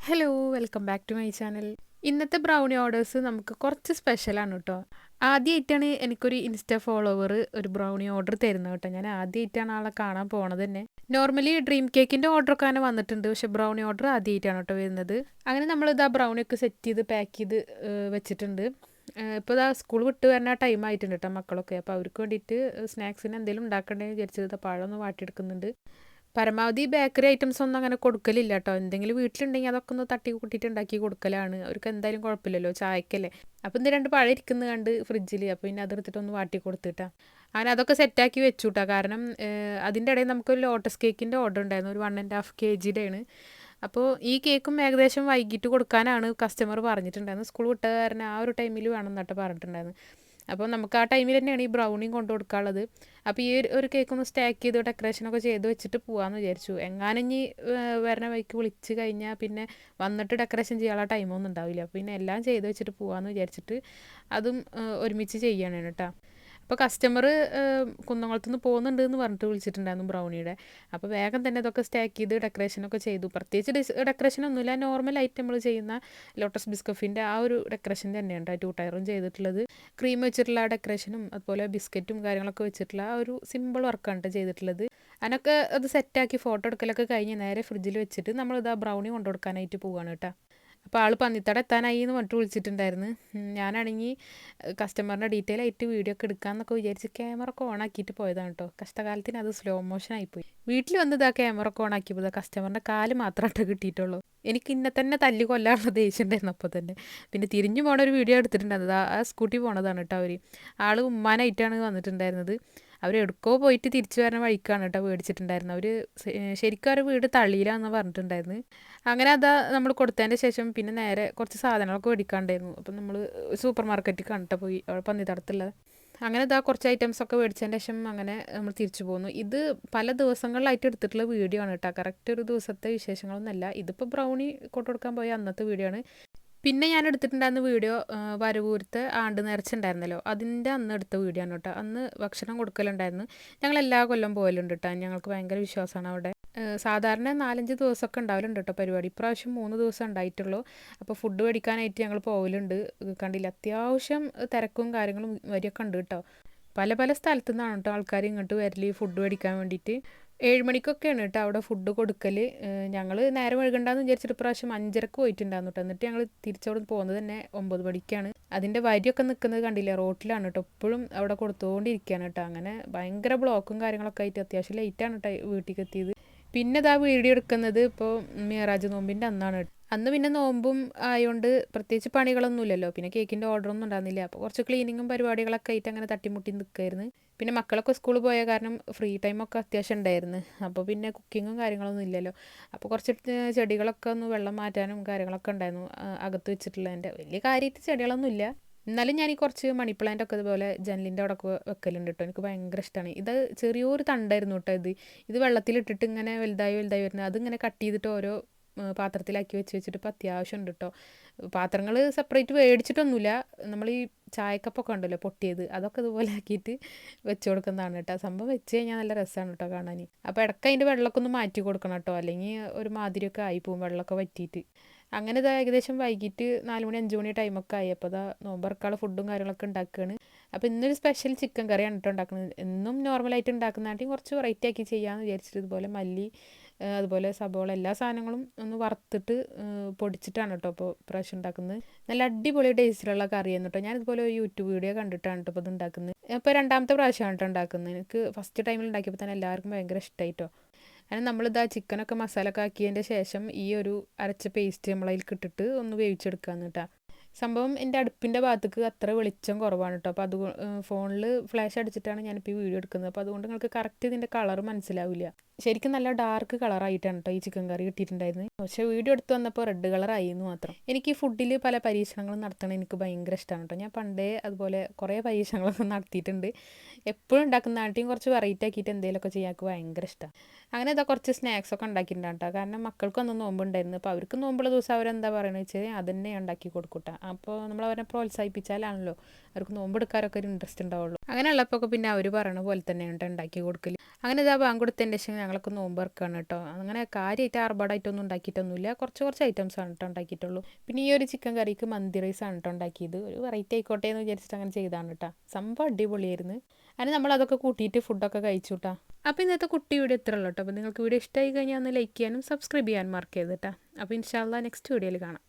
Hello welcome back to my channel. ഇന്നത്തെ brownie orders നമുക്ക് കുറച്ച് സ്പെഷ്യലാണ് കേട്ടോ. ആദ്യമായിട്ടാണ് എനിക്കൊരു ഇൻസ്റ്റ ഫോളോവർ ഒരു ബ്രൗണി ഓർഡർ തരുന്നത് കേട്ടോ. ഞാൻ ആദ്യമായിട്ടാണ് ആളെ കാണാൻ പോണത് തന്നെ. നോർമലി ഡ്രീം കേക്കിൻ്റെ ഓർഡറൊക്കെ അങ്ങനെ വന്നിട്ടുണ്ട്, പക്ഷേ ബ്രൗണി ഓർഡർ ആദ്യമായിട്ടാണ് കേട്ടോ വരുന്നത്. അങ്ങനെ നമ്മളിതാ ബ്രൗണിയൊക്കെ സെറ്റ് ചെയ്ത് പാക്ക് ചെയ്ത് വെച്ചിട്ടുണ്ട്. ഇപ്പോൾ ഇതാ സ്കൂൾ വിട്ട് വരുന്ന ടൈം ആയിട്ടുണ്ട് കേട്ടോ മക്കളൊക്കെ. അപ്പോൾ അവർക്ക് വേണ്ടിയിട്ട് സ്നാക്സിന് എന്തെങ്കിലും ഉണ്ടാക്കണ്ടേന്ന് വിചാരിച്ചത് പഴമൊന്ന് വാട്ടിയെടുക്കുന്നുണ്ട്. പരമാവധി ബേക്കറി ഐറ്റംസ് ഒന്നും അങ്ങനെ കൊടുക്കലില്ല കേട്ടോ. എന്തെങ്കിലും വീട്ടിലുണ്ടെങ്കിൽ അതൊക്കെ ഒന്ന് തട്ടി കൂട്ടിയിട്ട് ഉണ്ടാക്കി കൊടുക്കലാണ്. അവർക്ക് എന്തായാലും കുഴപ്പമില്ലല്ലോ, ചായക്കല്ലേ. അപ്പം ഇന്ന് രണ്ട് പഴം ഇരിക്കുന്നത് കണ്ട് ഫ്രിഡ്ജിൽ, അപ്പോൾ പിന്നെ അതെടുത്തിട്ടൊന്ന് വാട്ടി കൊടുത്തിട്ടാ അങ്ങനെ അതൊക്കെ സെറ്റാക്കി വെച്ചു കേട്ടോ. കാരണം അതിൻ്റെ ഇടയിൽ നമുക്കൊരു ലോട്ടസ് കേക്കിൻ്റെ ഓർഡർ ഉണ്ടായിരുന്നു, ഒരു 1.5 kg ആണ്. അപ്പോൾ ഈ കേക്കും ഏകദേശം വൈകിട്ട് കൊടുക്കാനാണ് കസ്റ്റമർ പറഞ്ഞിട്ടുണ്ടായിരുന്നു. സ്കൂൾ വിട്ട കാരണം ആ ഒരു ടൈമിൽ വേണം എന്നിട്ട് പറഞ്ഞിട്ടുണ്ടായിരുന്നു. അപ്പോൾ നമുക്ക് ആ ടൈമിൽ തന്നെയാണ് ഈ ബ്രൗണിയും കൊണ്ട് കൊടുക്കാനുള്ളത്. അപ്പോൾ ഈ ഒരു കേക്ക് ഒന്ന് സ്റ്റാക്ക് ചെയ്ത് ഡെക്കറേഷനൊക്കെ ചെയ്ത് വെച്ചിട്ട് പോകാമെന്ന് വിചാരിച്ചു. എങ്ങാനും ഇനി വരണ വഴിക്ക് വിളിച്ച് കഴിഞ്ഞാൽ പിന്നെ വന്നിട്ട് ഡെക്കറേഷൻ ചെയ്യാനുള്ള ടൈമൊന്നും ഉണ്ടാവില്ല. അപ്പോൾ പിന്നെ എല്ലാം ചെയ്ത് വെച്ചിട്ട് പോകാമെന്ന് വിചാരിച്ചിട്ട് അതും ഒരുമിച്ച് ചെയ്യണം കേട്ടോ. അപ്പോൾ കസ്റ്റമർ കുന്നംകുളത്ത് നിന്ന് പോകുന്നുണ്ട് എന്ന് പറഞ്ഞിട്ട് വിളിച്ചിട്ടുണ്ടായിരുന്നു ബ്രൗണിയുടെ. അപ്പോൾ വേഗം തന്നെ ഇതൊക്കെ സ്റ്റാക്ക് ചെയ്ത് ഡെക്കറേഷനൊക്കെ ചെയ്തു. പ്രത്യേകിച്ച് ഡെക്കറേഷനൊന്നുമില്ല, നോർമലായിട്ട് നമ്മൾ ചെയ്യുന്ന ലോട്ടസ് ബിസ്കഫിൻ്റെ ആ ഒരു ഡെക്കറേഷൻ തന്നെയാണ് 2 ടയറും ചെയ്തിട്ടുള്ളത്. ക്രീം വെച്ചിട്ടുള്ള ഡെക്കറേഷനും അതുപോലെ ബിസ്ക്കറ്റും കാര്യങ്ങളൊക്കെ വെച്ചിട്ടുള്ള ആ ഒരു സിമ്പിൾ വർക്കാണ് ചെയ്തിട്ടുള്ളത്. അതിനൊക്കെ അത് സെറ്റാക്കി ഫോട്ടോ എടുക്കലൊക്കെ കഴിഞ്ഞ് നേരെ ഫ്രിഡ്ജിൽ വെച്ചിട്ട് നമ്മളിതാ ബ്രൗണി കൊണ്ടു കൊടുക്കാനായിട്ട് പോവുകയാണ് കേട്ടോ. അപ്പോൾ ആൾ പന്നിത്തട എത്താനായി എന്ന് പറഞ്ഞിട്ട് വിളിച്ചിട്ടുണ്ടായിരുന്നു. ഞാനാണെങ്കിൽ കസ്റ്റമറിൻ്റെ ഡീറ്റെയിൽ ആയിട്ട് വീഡിയോ ഒക്കെ എടുക്കാമെന്നൊക്കെ വിചാരിച്ച് ക്യാമറ ഒക്കെ ഓൺ ആക്കിയിട്ട് പോയതാണ് കേട്ടോ. കഷ്ടകാലത്തിന് അത് സ്ലോ മോഷൻ ആയിപ്പോയി. വീട്ടിൽ വന്നത് ആ ക്യാമറ ഒക്കെ ഓൺ ആക്കിയപ്പോൾ കസ്റ്റമറിൻ്റെ കാല് മാത്രമായിട്ട് കിട്ടിയിട്ടുള്ളൂ. എനിക്ക് ഇന്നെ തന്നെ തല്ലി കൊല്ലാനുള്ള ദേഷ്യം ഉണ്ടായിരുന്നു അപ്പോൾ തന്നെ. പിന്നെ തിരിഞ്ഞു പോണ ഒരു വീഡിയോ എടുത്തിട്ടുണ്ടായിരുന്നത് ആ സ്കൂട്ടി പോണതാണ് കേട്ടോ. ആൾ ഉമ്മാനായിട്ടാണ് വന്നിട്ടുണ്ടായിരുന്നത്. അവർ എവിടെക്കോ പോയിട്ട് തിരിച്ചു വരുന്ന വഴിക്കാണ് കേട്ടോ മേടിച്ചിട്ടുണ്ടായിരുന്നത്. അവർ ശരിക്കും അവരുടെ വീട് തള്ളിയിലാന്ന് പറഞ്ഞിട്ടുണ്ടായിരുന്നു. അങ്ങനെ അതാ നമ്മൾ കൊടുത്തതിൻ്റെ ശേഷം പിന്നെ നേരെ കുറച്ച് സാധനങ്ങളൊക്കെ മേടിക്കാണ്ടായിരുന്നു. അപ്പം നമ്മൾ സൂപ്പർ മാർക്കറ്റിൽ കണ്ടിട്ട് പോയി, അവിടെ പന്നിത്തടത്തുള്ളത്. അങ്ങനെ ഇതാ കുറച്ച് ഐറ്റംസൊക്കെ മേടിച്ചതിൻ്റെ ശേഷം അങ്ങനെ നമ്മൾ തിരിച്ചു പോന്നു. ഇത് പല ദിവസങ്ങളിലായിട്ട് എടുത്തിട്ടുള്ള വീഡിയോ ആണ് കേട്ടോ. കറക്റ്റ് ഒരു ദിവസത്തെ വിശേഷങ്ങളൊന്നുമല്ല. ഇതിപ്പോൾ ബ്രൗണി കൊണ്ടു കൊടുക്കാൻ പോയ അന്നത്തെ വീഡിയോ ആണ്. പിന്നെ ഞാൻ എടുത്തിട്ടുണ്ടായിരുന്ന വീഡിയോ വരവൂരത്തെ ആണ്ട് നേർച്ചുണ്ടായിരുന്നല്ലോ, അതിൻ്റെ അന്ന് എടുത്ത വീഡിയോ ആണ് കേട്ടോ. അന്ന് ഭക്ഷണം കൊടുക്കലുണ്ടായിരുന്നു. ഞങ്ങൾ എല്ലാ കൊല്ലം പോകലുണ്ട് കേട്ടോ. ഞങ്ങൾക്ക് ഭയങ്കര വിശ്വാസമാണ് അവിടെ. സാധാരണ 4-5 ദിവസമൊക്കെ ഉണ്ടാവലുണ്ട് കേട്ടോ പരിപാടി. ഇപ്രാവശ്യം 3 ദിവസം ഉണ്ടായിട്ടുള്ളൂ. അപ്പോൾ ഫുഡ് മേടിക്കാനായിട്ട് ഞങ്ങൾ പോകലുണ്ട്. കണ്ടില്ല, അത്യാവശ്യം തിരക്കും കാര്യങ്ങളും വരിയൊക്കെ ഉണ്ട് കേട്ടോ. പല പല സ്ഥലത്തു നിന്നാണ് കേട്ടോ ആൾക്കാർ ഇങ്ങോട്ട് വരല് ഫുഡ് മേടിക്കാൻ വേണ്ടിയിട്ട്. 7 മണിക്കൊക്കെയാണ് കേട്ടോ അവിടെ ഫുഡ് കൊടുക്കൽ. ഞങ്ങൾ നേരെ വൈകണ്ടെന്ന് വിചാരിച്ചിട്ട് പ്രാവശ്യം 5:30 പോയിട്ടുണ്ടായിരുന്നു കേട്ടോ. എന്നിട്ട് ഞങ്ങൾ തിരിച്ചവിടെ പോകുന്നത് തന്നെ 9 മണിക്കാണ്. അതിൻ്റെ വരിയൊക്കെ നിൽക്കുന്നത് കണ്ടില്ല, റോട്ടിലാണ് കേട്ടോ. എപ്പോഴും അവിടെ കൊടുത്തുകൊണ്ടിരിക്കുകയാണ് കേട്ടോ. അങ്ങനെ ഭയങ്കര ബ്ലോക്കും കാര്യങ്ങളൊക്കെ ആയിട്ട് അത്യാവശ്യം ലേറ്റാണ് കേട്ടോ വീട്ടിലേക്ക് എത്തിയത്. പിന്നെ ഇതാ വീഡിയോ എടുക്കുന്നത് ഇപ്പോൾ മിറാജ് നോമ്പിൻ്റെ അന്നാണ്. അന്ന് പിന്നെ നോമ്പും ആയതുകൊണ്ട് പ്രത്യേകിച്ച് പണികളൊന്നുമില്ലല്ലോ. പിന്നെ കേക്കിൻ്റെ ഓർഡറൊന്നും ഉണ്ടായിരുന്നില്ല. അപ്പോൾ കുറച്ച് ക്ലീനിങ്ങും പരിപാടികളൊക്കെ ആയിട്ട് അങ്ങനെ തട്ടിമുട്ടി നിൽക്കുമായിരുന്നു. പിന്നെ മക്കളൊക്കെ സ്കൂളിൽ പോയ കാരണം ഫ്രീ ടൈമൊക്കെ അത്യാവശ്യം ഉണ്ടായിരുന്നു. അപ്പോൾ പിന്നെ കുക്കിങ്ങും കാര്യങ്ങളൊന്നും ഇല്ലല്ലോ. അപ്പോൾ കുറച്ച് ചെടികളൊക്കെ ഒന്ന് വെള്ളം മാറ്റാനും കാര്യങ്ങളൊക്കെ ഉണ്ടായിരുന്നു അകത്ത് വെച്ചിട്ടുള്ളതിൻ്റെ. വലിയ കാര്യമായിട്ട് ചെടികളൊന്നും ഇല്ല. എന്നാലും ഞാൻ ഈ കുറച്ച് മണി പ്ലാന്റ് ഒക്കെ ഇതുപോലെ ജനലിൻ്റെ അവിടെ ഒക്കെ വെക്കലുണ്ട് കേട്ടോ. എനിക്ക് ഭയങ്കര ഇഷ്ടമാണ്. ഇത് ചെറിയൊരു തണ്ടായിരുന്നു കേട്ടോ. ഇത് വെള്ളത്തിലിട്ടിട്ട് ഇങ്ങനെ വലുതായി വലുതായി വരുന്നത്. അതിങ്ങനെ കട്ട് ചെയ്തിട്ട് ഓരോ പാത്രത്തിലാക്കി വെച്ചിട്ട് ഇപ്പോൾ അത്യാവശ്യം ഉണ്ട് കേട്ടോ. പാത്രങ്ങൾ സെപ്പറേറ്റ് മേടിച്ചിട്ടൊന്നുമില്ല. നമ്മൾ ഈ ചായക്കപ്പൊക്കെ ഉണ്ടല്ലോ പൊട്ടിയത്, അതൊക്കെ ഇതുപോലെ ആക്കിയിട്ട് വെച്ച് കൊടുക്കുന്നതാണ് കേട്ടോ. സംഭവം വെച്ച് കഴിഞ്ഞാൽ നല്ല രസമാണ് കേട്ടോ കാണാൻ. അപ്പോൾ ഇടയ്ക്ക് അതിൻ്റെ വെള്ളമൊക്കെ ഒന്ന് മാറ്റി കൊടുക്കണം കേട്ടോ, അല്ലെങ്കിൽ ഒരു മാതിരിയൊക്കെ ആയിപ്പോവും വെള്ളമൊക്കെ വറ്റിയിട്ട്. അങ്ങനെ ഇതാ ഏകദേശം വൈകിട്ട് 4 മണി 5 മണി ടൈമൊക്കെ ആയി. അപ്പോൾ ഇതാ നോമ്പറക്കാനുള്ള ഫുഡും കാര്യങ്ങളൊക്കെ ഉണ്ടാക്കുകയാണ്. അപ്പോൾ ഇന്നൊരു സ്പെഷ്യൽ ചിക്കൻ കറിയാണ് കേട്ടോ ഉണ്ടാക്കുന്നത്. എന്നും നോർമലായിട്ട് ഉണ്ടാക്കുന്നതായിട്ടും കുറച്ച് വെറൈറ്റി ആക്കി ചെയ്യാമെന്ന് വിചാരിച്ചിട്ട് ഇതുപോലെ മല്ലി അതുപോലെ സബോള എല്ലാ സാധനങ്ങളും ഒന്ന് വറുത്തിട്ട് പൊടിച്ചിട്ടാണ് കേട്ടോ ഇപ്പോൾ പ്രാവശ്യം ഉണ്ടാക്കുന്നത്. നല്ല അടിപൊളി ടേസ്റ്റിലുള്ള കറിയാണ് കേട്ടോ. ഞാനിതുപോലെ ഒരു യൂട്യൂബ് വീഡിയോ കണ്ടിട്ടാണ് കേട്ടോ ഇപ്പോൾ ഇത് ഉണ്ടാക്കുന്നത്. ഇപ്പോൾ രണ്ടാമത്തെ പ്രാവശ്യമാണ് കേട്ടോ ഉണ്ടാക്കുന്നത്. എനിക്ക് ഫസ്റ്റ് ടൈമിൽ ഉണ്ടാക്കിയപ്പോൾ തന്നെ എല്ലാവർക്കും ഭയങ്കര ഇഷ്ടമായിട്ടോ. അങ്ങനെ നമ്മളിതാ ചിക്കനൊക്കെ മസാല ഒക്കെ ആക്കിയതിൻ്റെ ശേഷം ഈ ഒരു അരച്ച പേസ്റ്റ് നമ്മളതിൽ ഇട്ടിട്ട് ഒന്ന് വേവിച്ചെടുക്കാമെന്ന് കേട്ടോ. സംഭവം എൻ്റെ അടുപ്പിൻ്റെ ഭാഗത്തേക്ക് അത്ര വെളിച്ചം കുറവാണ് കേട്ടോ. അപ്പോൾ അത് ഫോണിൽ ഫ്ലാഷ് അടിച്ചിട്ടാണ് ഞാനിപ്പോൾ ഈ വീഡിയോ എടുക്കുന്നത്. അപ്പോൾ അതുകൊണ്ട് നിങ്ങൾക്ക് കറക്റ്റ് ഇതിൻ്റെ കളർ മനസ്സിലാവില്ല. ശരിക്കും നല്ല ഡാർക്ക് കളറായിട്ടാണ് കേട്ടോ ഈ ചിക്കൻ കറി കിട്ടിയിട്ടുണ്ടായിരുന്നത്. പക്ഷേ വീഡിയോ എടുത്ത് വന്നപ്പോൾ റെഡ് കളറായി എന്ന് മാത്രം. എനിക്ക് ഈ ഫുഡിൽ പല പരീക്ഷണങ്ങളും നടത്തണം എനിക്ക് ഭയങ്കര ഇഷ്ടമാണ് കേട്ടോ. ഞാൻ പണ്ടേ അതുപോലെ കുറേ പരീക്ഷണങ്ങളൊക്കെ നടത്തിയിട്ടുണ്ട്. എപ്പോഴും ഉണ്ടാക്കുന്നതായിട്ടും കുറച്ച് വെറൈറ്റി ആക്കിയിട്ട് എന്തെങ്കിലുമൊക്കെ ചെയ്യാൻ എനിക്ക് ഭയങ്കര ഇഷ്ടമാണ്. അങ്ങനെ ഇതാ കുറച്ച് സ്നാക്സൊക്കെ ഉണ്ടാക്കിയിട്ടുണ്ടാകും കേട്ടോ. കാരണം മക്കൾക്കൊന്നും നോമ്പുണ്ടായിരുന്നു. അപ്പോൾ അവർക്ക് നോമ്പുള്ള ദിവസം അവരെന്താ പറയുന്നത് വെച്ചാൽ അതന്നെ ഉണ്ടാക്കി കൊടുക്കൂട്ടാ. അപ്പോൾ നമ്മൾ അവരെ പ്രോത്സാഹിപ്പിച്ചാലാണല്ലോ അവർക്ക് നോമ്പെടുക്കാനൊക്കെ ഒരു ഇൻട്രസ്റ്റ് ഉണ്ടാവുള്ളൂ. അങ്ങനെയുള്ളപ്പോൾ പിന്നെ അവർ പറയണ പോലെ തന്നെയാണ് ഉണ്ടാക്കി കൊടുക്കൽ. അങ്ങനെ ഇതാ ബാങ്ക് കൊടുത്തതിൻ്റെ ശേഷം ഞങ്ങളൊക്കെ നോമ്പ് തുറക്കുകയാണ് കേട്ടോ. അങ്ങനെ കാര്യമായിട്ട് ആർഭാടായിട്ടൊന്നും ഉണ്ടാക്കിയിട്ടൊന്നുമില്ല. കുറച്ച് ഐറ്റംസാണ് കേട്ടോ ഉണ്ടാക്കിയിട്ടുള്ളൂ. പിന്നെ ഈ ഒരു ചിക്കൻ കറിക്ക് മന്തി റൈസാണ് കേട്ടോ ഉണ്ടാക്കിയത്. ഒരു വെറൈറ്റി ആയിക്കോട്ടെ എന്ന് വിചാരിച്ചിട്ട് അങ്ങനെ ചെയ്താണ് കേട്ടോ. സംഭവം അടിപൊളിയായിരുന്നു. അങ്ങനെ നമ്മൾ അതൊക്കെ കൂട്ടിയിട്ട് ഫുഡൊക്കെ കഴിച്ചു കേട്ടോ. അപ്പോൾ ഇന്നത്തെ കുട്ടി വീഡിയോ ഇത്ര ഉള്ളൂ കേട്ടോ. അപ്പോൾ നിങ്ങൾക്ക് വീഡിയോ ഇഷ്ടമായി കഴിഞ്ഞാൽ ഒന്ന് ലൈക്ക് ചെയ്യാനും സബ്സ്ക്രൈബ് ചെയ്യാനും മറക്കരുത് കേട്ടോ. അപ്പോൾ ഇൻഷാ അല്ലാഹ് നെക്സ്റ്റ് വീഡിയോയിൽ കാണാം.